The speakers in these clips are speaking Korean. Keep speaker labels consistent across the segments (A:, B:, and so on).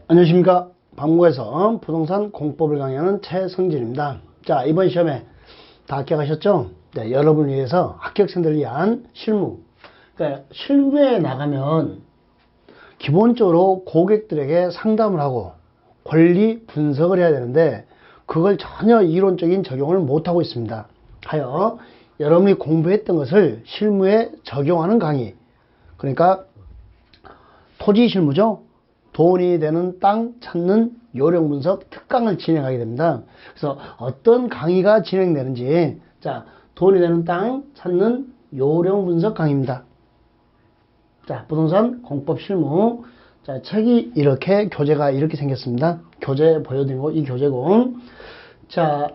A: 안녕하십니까. 박무에서 부동산 공법을 강의하는 최성진입니다. 자, 이번 시험에 다 합격하셨죠? 네, 여러분을 위해서 합격생들을 위한 실무. 그러니까 실무에 나가면 기본적으로 고객들에게 상담을 하고 권리 분석을 해야 되는데 그걸 전혀 이론적인 적용을 못하고 있습니다. 하여 여러분이 공부했던 것을 실무에 적용하는 강의. 그러니까 토지 실무죠. 돈이 되는 땅 찾는 요령 분석 특강을 진행하게 됩니다. 그래서 어떤 강의가 진행되는지, 자, 돈이 되는 땅 찾는 요령 분석 강의입니다. 자, 부동산 공법 실무. 자, 책이 이렇게, 교재가 이렇게 생겼습니다. 교재 보여드리고, 이 교재고. 자,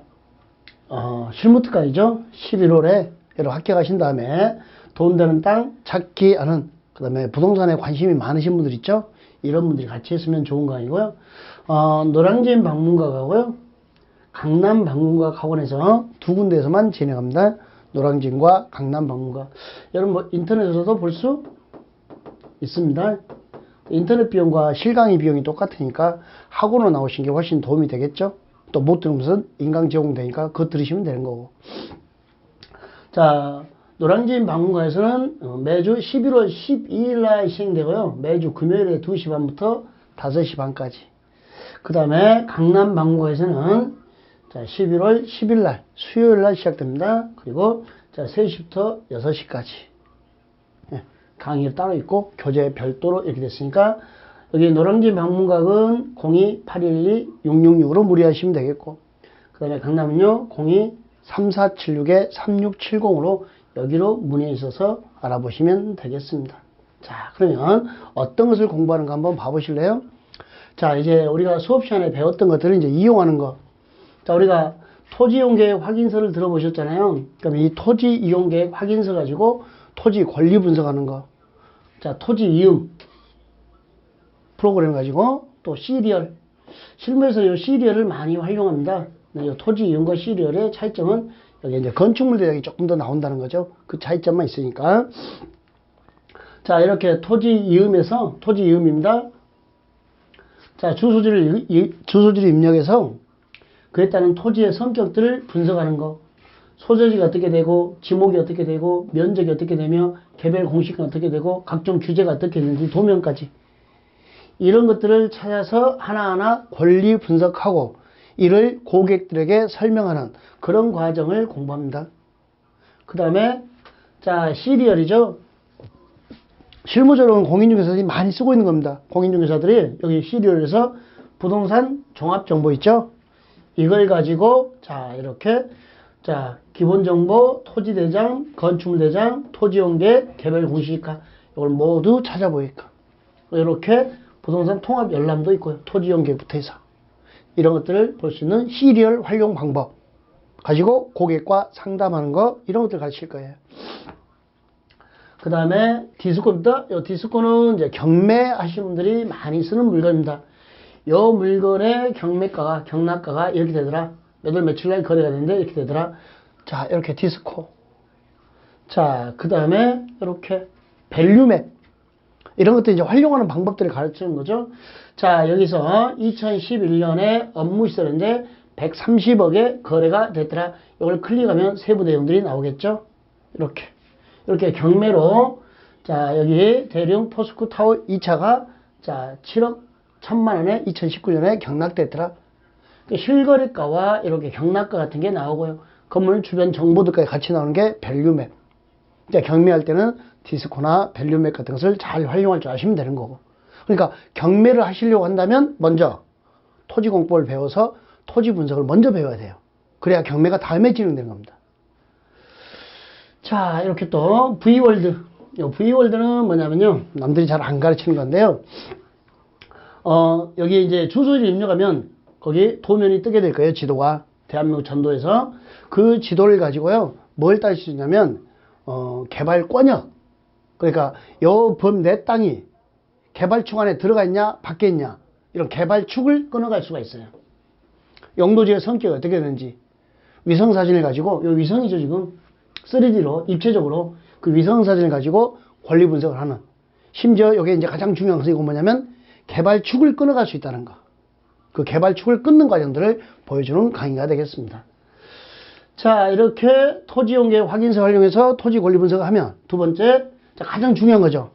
A: 실무 특강이죠. 11월에 여러분 합격하신 다음에 돈 되는 땅 찾기 하는, 그 다음에 부동산에 관심이 많으신 분들 있죠. 이런 분들이 같이 했으면 좋은 거 아니고요. 노량진 방문각하고요. 강남 방문각 학원에서 두 군데에서만 진행합니다. 노량진과 강남 방문각. 여러분 뭐 인터넷에서도 볼 수 있습니다. 인터넷 비용과 실강의 비용이 똑같으니까 학원으로 나오신 게 훨씬 도움이 되겠죠. 또 못 들으면서 인강 제공되니까 그거 들으시면 되는 거고. 자, 노량진 방문가에서는 매주 11월 12일 날 시행되고요. 매주 금요일에 2시 반부터 5시 반까지. 그 다음에 강남 방문가에서는 자, 11월 10일 날 수요일 날 시작됩니다. 그리고 자, 3시부터 6시까지. 예, 강의가 따로 있고 교재 별도로 이렇게 됐으니까 여기 노량진 방문각은 02-812-666으로 문의하시면 되겠고, 그 다음에 강남은요 02-3476-3670으로 여기로 문의해 주셔서 알아보시면 되겠습니다. 자, 그러면 어떤 것을 공부하는가 한번 봐보실래요? 자, 이제 우리가 수업 시간에 배웠던 것들을 이제 이용하는 거. 자, 우리가 토지 이용계획 확인서를 들어보셨잖아요. 그럼 이 토지 이용계획 확인서 가지고 토지 권리 분석하는 거. 자, 토지 이음 프로그램 가지고 또 시리얼. 실무에서 이 시리얼을 많이 활용합니다. 이 토지 이음과 시리얼의 차이점은 여기 이제 건축물 대작이 조금 더 나온다는 거죠. 그 차이점만 있으니까. 자, 이렇게 토지 이음에서, 토지 이음입니다. 자, 주소지를 입력해서 그에 따른 토지의 성격들을 분석하는 거. 소재지가 어떻게 되고, 지목이 어떻게 되고, 면적이 어떻게 되며, 개별 공식은 어떻게 되고, 각종 규제가 어떻게 되는지, 도면까지. 이런 것들을 찾아서 하나하나 권리 분석하고, 이를 고객들에게 설명하는 그런 과정을 공부합니다. 그 다음에 자, 시리얼이죠. 실무적으로는 공인중개사들이 많이 쓰고 있는 겁니다. 공인중개사들이 여기 시리얼에서 부동산 종합정보 있죠. 이걸 가지고 자, 이렇게 자, 기본정보, 토지대장, 건축물대장, 토지용계, 개별 공시지가 이걸 모두 찾아보니까 이렇게 부동산 통합 열람도 있고요. 토지용계부터 해서 이런 것들을 볼 수 있는 시리얼 활용 방법 가지고 고객과 상담하는 거, 이런 것들 가르칠 거예요. 그 다음에 디스코입니다. 이 디스코는 이제 경매하시는 분들이 많이 쓰는 물건입니다. 이 물건의 경매가가, 경락가가 이렇게 되더라. 몇 월 며칠 날 거래가 되는데 이렇게 되더라. 자, 이렇게 디스코. 자, 그 다음에 이렇게 밸류맵. 이런 것들 이제 활용하는 방법들을 가르치는 거죠. 자, 여기서 2011년에 업무 시설인데 130억의 거래가 됐더라. 이걸 클릭하면 세부 내용들이 나오겠죠. 이렇게 경매로 자, 여기 대령 포스코 타워 2차가 자, 7억 1천만 원에 2019년에 경락됐더라. 실거래가와 이렇게 경락가 같은 게 나오고요. 건물 주변 정보들까지 같이 나오는 게 밸류맵. 경매할 때는 디스코나 밸류맵 같은 것을 잘 활용할 줄 아시면 되는 거고. 그러니까 경매를 하시려고 한다면 먼저 토지 공법을 배워서 토지 분석을 먼저 배워야 돼요. 그래야 경매가 다음에 진행되는 겁니다. 자, 이렇게 또 V월드. V월드는 뭐냐면요, 남들이 잘 안 가르치는 건데요. 여기 이제 주소지를 입력하면 거기 도면이 뜨게 될 거예요. 지도가. 대한민국 전도에서. 그 지도를 가지고요, 뭘 따질 수 있냐면 개발권역. 그러니까 요 범 내 땅이 개발축 안에 들어가 있냐 밖에 있냐, 이런 개발축을 끊어갈 수가 있어요. 용도지의 성격이 어떻게 되는지 위성사진을 가지고, 요 위성이죠 지금 3D로 입체적으로 그 위성사진을 가지고 권리 분석을 하는, 심지어 이게 이제 가장 중요한 것이 뭐냐면 개발축을 끊어갈 수 있다는 거. 그 개발축을 끊는 과정들을 보여주는 강의가 되겠습니다. 자, 이렇게 토지용계 확인서 활용해서 토지 권리 분석을 하면 두 번째, 자, 가장 중요한 거죠.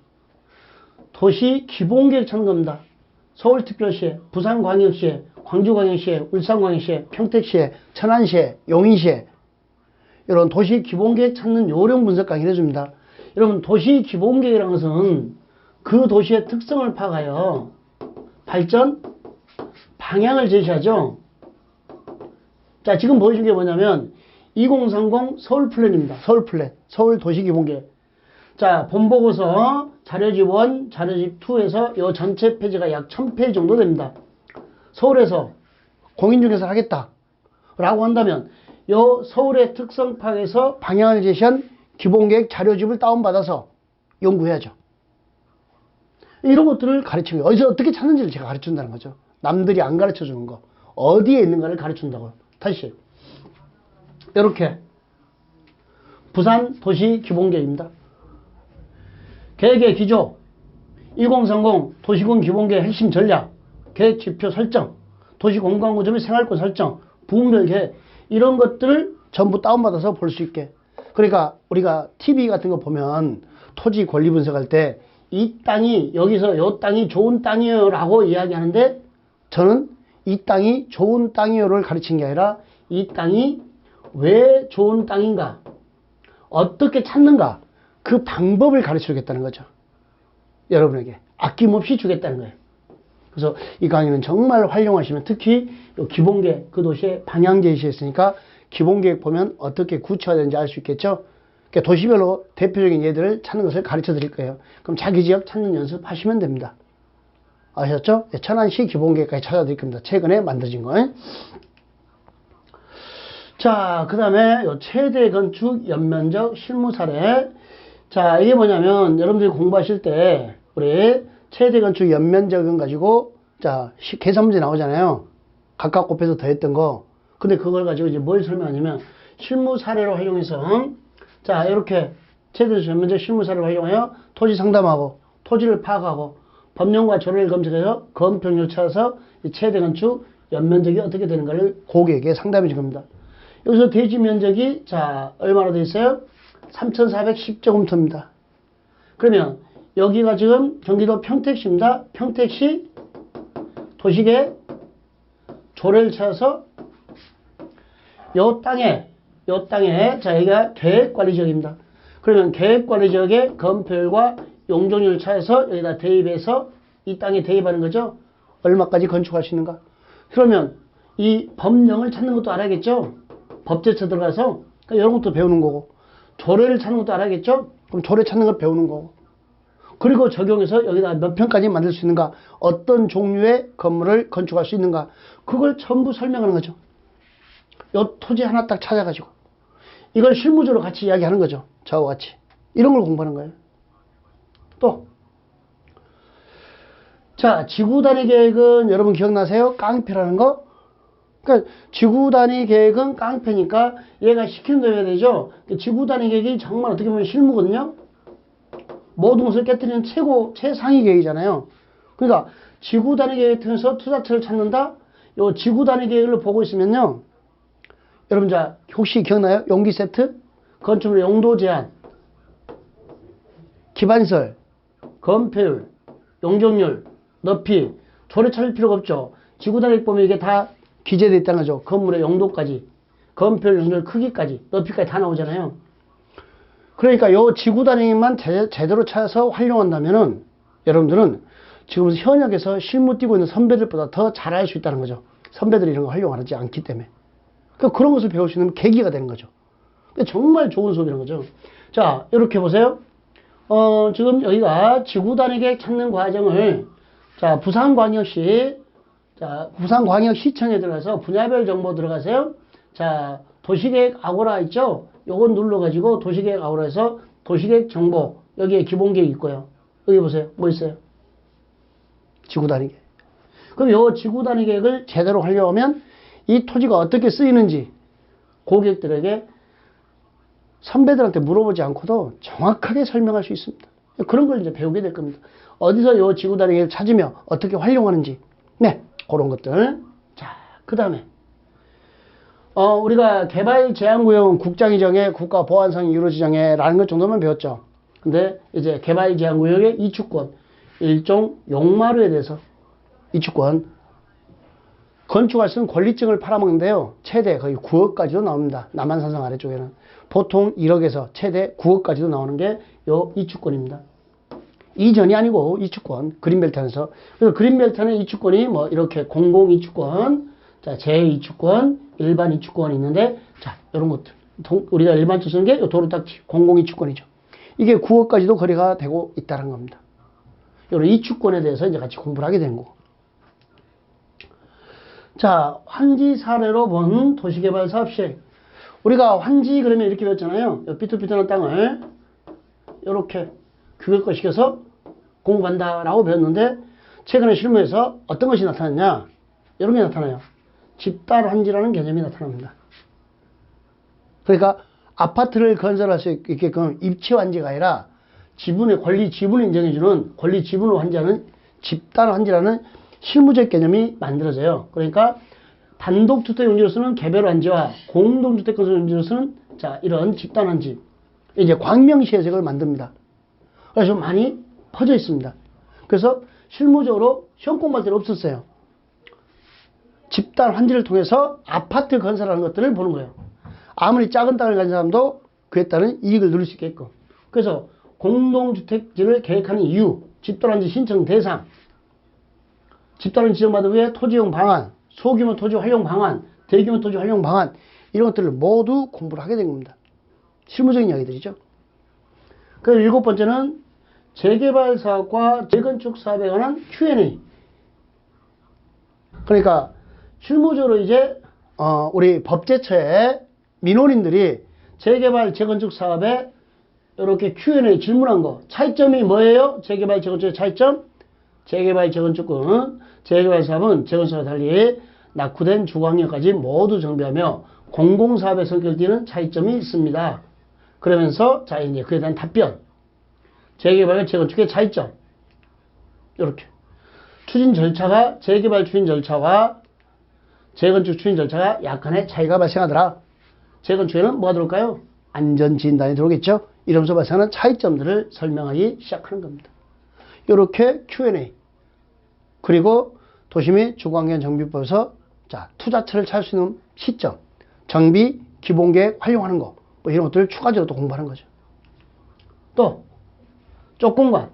A: 도시 기본계획 찾는 겁니다. 서울특별시에, 부산광역시에, 광주광역시에, 울산광역시에, 평택시에, 천안시에, 용인시에 이런 도시 기본계획 찾는 요령 분석 강의를 해줍니다. 여러분, 도시 기본계획이라는 것은 그 도시의 특성을 파악하여 발전 방향을 제시하죠. 자, 지금 보여준 게 뭐냐면 2030 서울 플랜입니다. 서울 플랜, 서울 도시 기본계획. 자, 본보고서 자료집 1, 자료집 2에서 이 전체 페이지가 약 1000페이지 정도 됩니다. 서울에서 공인중개사를 하겠다 라고 한다면 이 서울의 특성 파악에서 방향을 제시한 기본계획 자료집을 다운받아서 연구해야죠. 이런 것들을 가르치는 거예요. 어디서 어떻게 찾는지를 제가 가르쳐준다는 거죠. 남들이 안 가르쳐주는 거. 어디에 있는가를 가르쳐준다고요. 다시 이렇게 부산 도시 기본계획입니다. 계획의 기조, 2030 도시군 기본계획 핵심 전략, 계획 지표 설정, 도시 공간구조 및 생활권 설정, 부분별 계획, 이런 것들을 전부 다운받아서 볼 수 있게. 그러니까 우리가 TV 같은 거 보면 토지 권리 분석할 때 이 땅이 여기서 요 땅이 좋은 땅이에요 라고 이야기하는데, 저는 이 땅이 좋은 땅이요를 가르친 게 아니라 이 땅이 왜 좋은 땅인가, 어떻게 찾는가, 그 방법을 가르쳐 주겠다는 거죠. 여러분에게 아낌없이 주겠다는 거예요. 그래서 이 강의는 정말 활용하시면, 특히 기본계획, 그 도시의 방향 제시했으니까 기본계획 보면 어떻게 구체화되는지 알 수 있겠죠. 그러니까 도시별로 대표적인 예들을 찾는 것을 가르쳐 드릴 거예요. 그럼 자기 지역 찾는 연습하시면 됩니다. 아셨죠? 천안시 기본계획까지 찾아드릴 겁니다. 최근에 만들어진 거. 자, 그 다음에 최대 건축 연면적 실무 사례. 자, 이게 뭐냐면 여러분들이 공부하실 때 우리 최대 건축 연면적은 가지고, 자, 계산 문제 나오잖아요. 각각 곱해서 더했던 거. 근데 그걸 가지고 이제 뭘 설명하냐면 실무 사례로 활용해서, 자, 이렇게 최대 연면적 실무 사례를 활용하여 토지 상담하고 토지를 파악하고 법령과 조례를 검색해서 검평률 찾아서 이 최대 건축 연면적이 어떻게 되는가를 고객에게 상담해 준 겁니다. 여기서 대지 면적이, 자, 얼마나 돼 있어요? 3410제곱미터입니다. 그러면 여기가 지금 경기도 평택시입니다. 평택시 도시계획 조례를 찾아서 요 땅에, 자, 여기가 계획관리지역입니다. 그러면 계획관리지역의 건폐율과 용적률을 찾아서 여기다 대입해서 이 땅에 대입하는 거죠. 얼마까지 건축할 수 있는가. 그러면 이 법령을 찾는 것도 알아야겠죠. 법제처 들어가서, 그러니까 이런 것도 배우는 거고, 조례를 찾는 것도 알아야겠죠. 그럼 조례 찾는 걸 배우는 거고, 그리고 적용해서 여기다 몇 평까지 만들 수 있는가, 어떤 종류의 건물을 건축할 수 있는가, 그걸 전부 설명하는 거죠. 요 토지 하나 딱 찾아가지고 이걸 실무적으로 같이 이야기하는 거죠. 저와 같이 이런 걸 공부하는 거예요. 또, 자, 지구 단위 계획은 여러분 기억나세요? 깡패라는 거. 그러니까 지구 단위 계획은 깡패니까 얘가 시키는 대로 해야 되죠. 지구 단위 계획이 정말 어떻게 보면 실무거든요. 모든 것을 깨뜨리는 최상위 계획이잖아요. 그러니까 지구 단위 계획을 통해서 투자처를 찾는다. 요 지구 단위 계획을 보고 있으면요, 여러분, 자, 혹시 기억나요? 용기 세트, 건축물 용도 제한, 기반시설, 건폐율, 용적률, 높이, 조례 찾을 필요가 없죠. 지구 단위 보면 이게 다 기재되어 있다는 거죠. 건물의 용도까지, 건폐율, 용적률 크기까지, 높이까지 다 나오잖아요. 그러니까 요 지구 단위만 제대로 찾아서 활용한다면은 여러분들은 지금 현역에서 실무 뛰고 있는 선배들보다 더 잘할 수 있다는 거죠. 선배들이 이런 거 활용하지 않기 때문에. 그러니까 그런 것을 배울 수 있는 계기가 되는 거죠. 정말 좋은 수업이라는 거죠. 자, 이렇게 보세요. 지금 여기가 지구 단위 계획 찾는 과정을, 자, 부산광역시, 자, 부산광역시청에 들어가서 분야별 정보 들어가세요. 자, 도시계획 아고라 있죠? 요건 눌러가지고 도시계획 아고라에서 도시계획 정보, 여기에 기본계획 있고요. 여기 보세요. 뭐 있어요? 지구 단위 계획. 그럼 요 지구 단위 계획을 제대로 하려면 이 토지가 어떻게 쓰이는지 고객들에게 선배들한테 물어보지 않고도 정확하게 설명할 수 있습니다. 그런 걸 이제 배우게 될 겁니다. 어디서 요 지구단위를 찾으며 어떻게 활용하는지. 네, 그런 것들. 자, 그 다음에 우리가 개발제한구역은 국장이 정해 국가보안상의 유로 지정해 라는 것 정도만 배웠죠. 근데 이제 개발제한구역의 이주권, 일종 용마루에 대해서 이주권, 건축할 수 있는 권리증을 팔아먹는데요. 최대 거의 9억까지도 나옵니다. 남한산성 아래쪽에는. 보통 1억에서 최대 9억까지도 나오는 게 요 이주권입니다. 이전이 아니고 이주권, 그린벨트 안에서. 그래서 그린벨트 안에 이주권이 뭐 이렇게 공공 이주권, 자, 제 이주권, 일반 이주권이 있는데, 자, 이런 것들. 우리가 일반적으로 쓰는 게 도로 딱지, 공공 이주권이죠. 이게 9억까지도 거래가 되고 있다는 겁니다. 이런 이주권에 대해서 이제 같이 공부를 하게 되는 거고. 자, 환지 사례로 본 도시개발 사업 시행. 우리가 환지 그러면 이렇게 배웠잖아요. 삐뚤삐뚤한 땅을 이렇게 규격화시켜서 공부한다라고 배웠는데, 최근에 실무에서 어떤 것이 나타났냐? 이런 게 나타나요. 집단 환지라는 개념이 나타납니다. 그러니까 아파트를 건설할 수 있게끔 입지 환지가 아니라 지분의 권리 지분을 인정해주는 권리 지분을 환지하는 집단 환지라는 실무적 개념이 만들어져요. 그러니까 단독주택 용지로서는 개별 환지와 공동주택 건설 용지로서는 자, 이런 집단 환지, 이제 광명시에서 이걸 만듭니다. 그래서 좀 많이 퍼져 있습니다. 그래서 실무적으로 시험 공부할 때는 없었어요. 집단 환지를 통해서 아파트 건설하는 것들을 보는 거예요. 아무리 작은 땅을 가진 사람도 그에 따른 이익을 누릴 수 있게끔. 그래서 공동주택지를 계획하는 이유, 집단 환지 신청 대상, 집단을 지정받은 후에 토지용 방안, 소규모 토지 활용 방안, 대규모 토지 활용 방안, 이런 것들을 모두 공부를 하게 된 겁니다. 실무적인 이야기들이죠. 그리고 7번째는 재개발 사업과 재건축 사업에 관한 Q&A. 그러니까 실무적으로 이제 우리 법제처에 민원인들이 재개발 재건축 사업에 이렇게 Q&A 질문한 거, 차이점이 뭐예요? 재개발 재건축의 차이점? 재개발 재건축은 재개발 사업은 재건축과 달리 낙후된 주거환경까지 모두 정비하며 공공사업의 성격을 띠는 차이점이 있습니다. 그러면서 자, 이제 그에 대한 답변, 재개발과 재건축의 차이점, 이렇게 추진 절차가 재개발 추진 절차와 재건축 추진 절차가 약간의 차이가 발생하더라. 재건축에는 뭐가 들어올까요? 안전진단이 들어오겠죠. 이러면서 발생하는 차이점들을 설명하기 시작하는 겁니다. 이렇게 Q&A, 그리고 도시 및 주거환경 정비법에서 자, 투자처를 찾을 수 있는 시점, 정비, 기본계획 활용하는 거, 뭐 이런 것들을 추가적으로 또 공부하는 거죠. 또 쪽공간,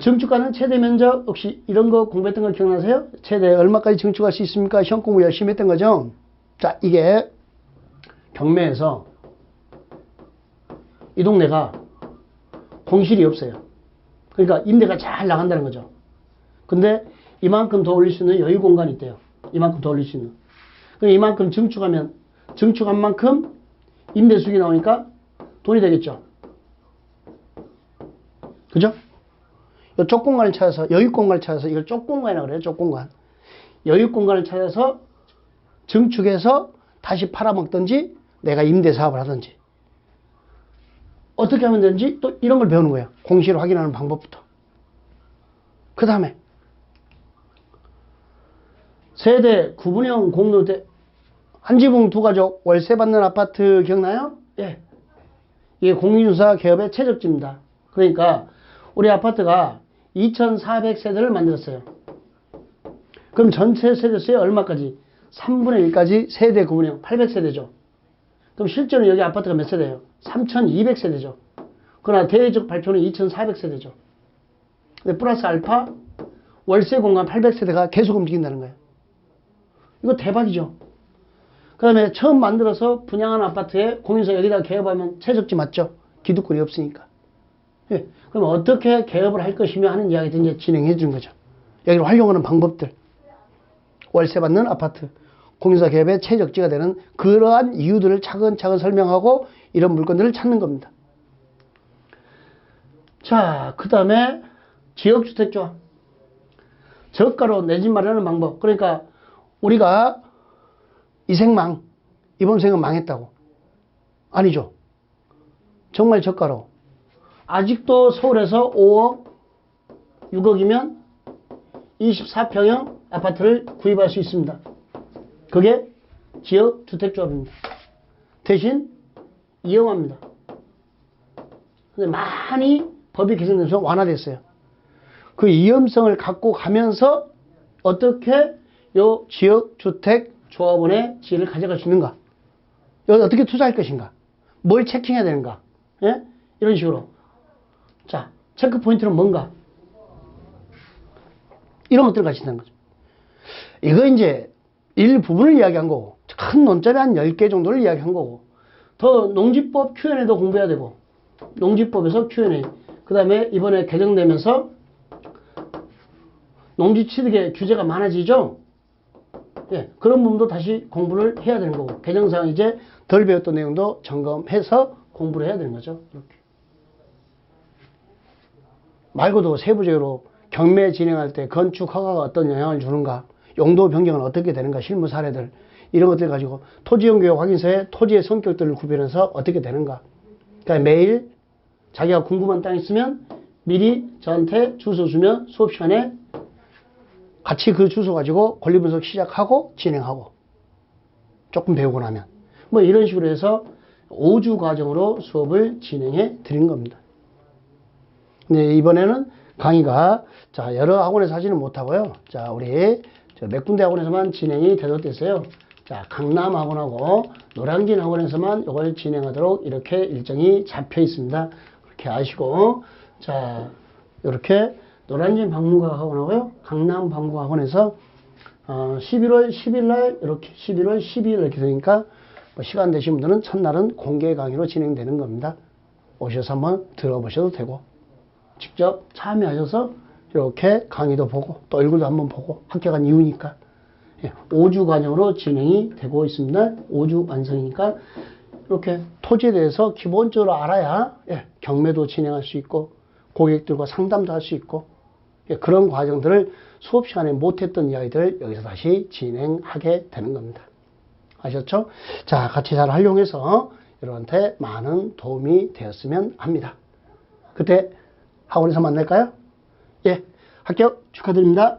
A: 증축가는 최대 면적, 혹시 이런 거 공부했던 거 기억나세요? 최대 얼마까지 증축할 수 있습니까? 시험 공부 열심히 했던 거죠. 자, 이게 경매에서 이 동네가 공실이 없어요. 그러니까 임대가 잘 나간다는 거죠. 근데 이만큼 더 올릴 수 있는 여유 공간이 있대요. 이만큼 더 올릴 수 있는. 그럼 이만큼 증축하면 증축한 만큼 임대 수익이 나오니까 돈이 되겠죠. 그죠? 이 쪽공간을 찾아서, 여유 공간을 찾아서, 이걸 쪽공간이라고 그래요. 쪽공간. 여유 공간을 찾아서 증축해서 다시 팔아먹든지 내가 임대 사업을 하든지 어떻게 하면 되는지 또 이런 걸 배우는 거예요. 공시를 확인하는 방법부터. 그 다음에 세대, 구분형 공동주택, 한 지붕 두 가족 월세 받는 아파트 기억나요? 예. 이게 공인중개사 개업의 최적지입니다. 그러니까 우리 아파트가 2,400세대를 만들었어요. 그럼 전체 세대수의 얼마까지? 3분의 1까지 세대 구분형 800세대죠. 그럼 실제로 여기 아파트가 몇 세대예요? 3,200세대죠. 그러나 대외적 발표는 2,400세대죠. 근데 플러스 알파 월세 공간 800세대가 계속 움직인다는 거예요. 이거 대박이죠. 그 다음에 처음 만들어서 분양한 아파트에 공인사 여기다 개업하면 최적지 맞죠? 기득권이 없으니까. 예. 그럼 어떻게 개업을 할 것이며 하는 이야기들 이제 진행해 주는 거죠. 여기를 활용하는 방법들. 월세 받는 아파트. 공인사 개업의 최적지가 되는 그러한 이유들을 차근차근 설명하고 이런 물건들을 찾는 겁니다. 자, 그 다음에 지역주택조합. 저가로 내 집 마련하는 방법. 그러니까 우리가 이 생망, 이번 생은 망했다고. 아니죠. 정말 저가로 아직도 서울에서 5억, 6억이면 24평형 아파트를 구입할 수 있습니다. 그게 지역주택조합입니다. 대신 위험합니다. 근데 많이 법이 개정돼서 완화됐어요. 그 위험성을 갖고 가면서 어떻게 요 지역주택조합원의 지위를 가져갈 수 있는가? 여기 어떻게 투자할 것인가? 뭘 체킹해야 되는가? 예? 이런 식으로. 자, 체크 포인트는 뭔가? 이런 것들을 같이 있는 거죠. 이거 이제 일부분을 이야기한 거고, 큰 논점이 한 10개 정도를 이야기한 거고, 더 농지법 Q&A도 공부해야 되고, 농지법에서 Q&A, 그 다음에 이번에 개정되면서 농지취득의 규제가 많아지죠? 예, 그런 부분도 다시 공부를 해야 되는 거고, 개정상 이제 덜 배웠던 내용도 점검해서 공부를 해야 되는 거죠. 이렇게. 말고도 세부적으로 경매 진행할 때 건축 허가가 어떤 영향을 주는가, 용도 변경은 어떻게 되는가, 실무 사례들, 이런 것들 가지고 토지용교육 확인서에 토지의 성격들을 구별해서 어떻게 되는가. 그러니까 매일 자기가 궁금한 땅 있으면 미리 저한테 주소 주면 수업 시간에 같이 그 주소 가지고 권리 분석 시작하고 진행하고, 조금 배우고 나면 뭐 이런 식으로 해서 5주 과정으로 수업을 진행해 드린 겁니다. 네, 이번에는 강의가 자 여러 학원에서 하지는 못하고요. 자 우리 몇 군데 학원에서만 진행이 되도록됐어요. 자 강남 학원하고 노량진 학원에서만 이걸 진행하도록 이렇게 일정이 잡혀 있습니다. 그렇게 아시고, 자 이렇게 노량진 박물관 학원하고요, 강남 박물관 학원에서 11월 10일 날 이렇게 11월 12일 이렇게 되니까 뭐 시간 되신 분들은 첫날은 공개 강의로 진행되는 겁니다. 오셔서 한번 들어보셔도 되고, 직접 참여하셔서 이렇게 강의도 보고 또 얼굴도 한번 보고 합격한 이유니까 5주 과정으로 진행이 되고 있습니다. 5주 완성이니까 이렇게 토지에 대해서 기본적으로 알아야 경매도 진행할 수 있고 고객들과 상담도 할 수 있고, 그런 과정들을 수업 시간에 못했던 이야기들을 여기서 다시 진행하게 되는 겁니다. 아셨죠? 자, 같이 잘 활용해서 여러분한테 많은 도움이 되었으면 합니다. 그때 학원에서 만날까요? 예, 합격 축하드립니다.